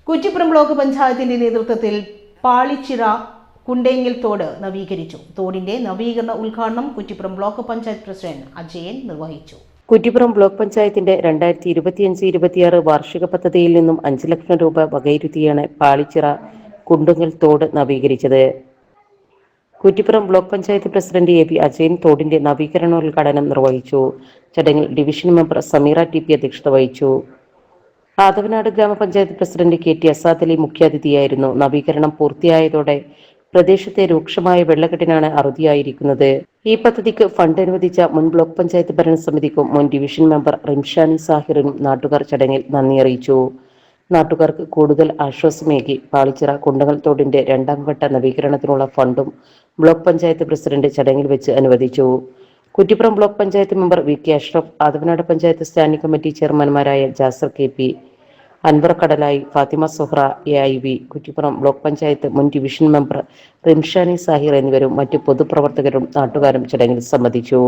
Kuttippuram block പഞ്ചായത്തിന്റെ നേതൃത്വത്തിൽ പാളിച്ചിറ കുണ്ടേങ്ങൽ തോട് നവീകരിച്ചു. തോടിന്റെ നവീകരണ ഉദ്ഘാടനം കുറ്റിപ്പുറം ബ്ലോക്ക് പഞ്ചായത്ത് പ്രസിഡന്റ് അജയൻ നിർവഹിച്ചു. കുറ്റിപ്പുറം ബ്ലോക്ക് പഞ്ചായത്തിന്റെ 2025-26 വാർഷിക പദ്ധതിയിൽ നിന്നും 5 ലക്ഷം രൂപ വകയിരുത്തിയാണ് പാളിച്ചിറ കുണ്ടേങ്ങൽ തോട് നവീകരിച്ചത്. Kuttippuram block panchayat president A P Ajayan തോടിന്റെ നവീകരണോദ്ഘാടനം നിർവഹിച്ചു. ചടങ്ങിൽ ഡിവിഷൻ മെമ്പർ സമീറ ടി.പി അധ്യക്ഷത വഹിച്ചു. Athavanad gramapanchayat president K T Asad Ali മുഖ്യാതിഥിയായിരുന്നു. നവീകരണം പൂർത്തിയായതോടെ പ്രദേശത്തെ രൂക്ഷമായ വെള്ളക്കെട്ടിനാണ് അറുതിയായിരിക്കുന്നത്. ഈ പദ്ധതിക്ക് ഫണ്ട് അനുവദിച്ച മുൻ ബ്ലോക്ക് പഞ്ചായത്ത് ഭരണസമിതിക്കും മുൻ ഡിവിഷൻ മെമ്പർ റിംഷാനി സാഹിറിനും നാട്ടുകാർ ചടങ്ങിൽ നന്ദി അറിയിച്ചു. നാട്ടുകാർക്ക് കൂടുതൽ ആശ്വാസമേകി പാളിച്ചിറ കുണ്ടേങ്ങൽ തോടിന്റെ 2ാം ഘട്ട നവീകരണത്തിനുള്ള ഫണ്ടും ബ്ലോക്ക് പഞ്ചായത്ത് പ്രസിഡന്റ് ചടങ്ങിൽ വെച്ച് അനുവദിച്ചു. Kuttippuram block panchayat member V K Ashraf, Athavanad panchayat standing committee ചെയർമാൻമാരായ Jasar K P, Anwar Kadalayi, Fathima Suhra AIV, Kuttippuram block panchayat മുൻ ഡിവിഷൻ മെമ്പർ റിംഷാനി സാഹിർ എന്നിവരും മറ്റു പൊതുപ്രവർത്തകരും നാട്ടുകാരും ചടങ്ങിൽ സംബന്ധിച്ചു.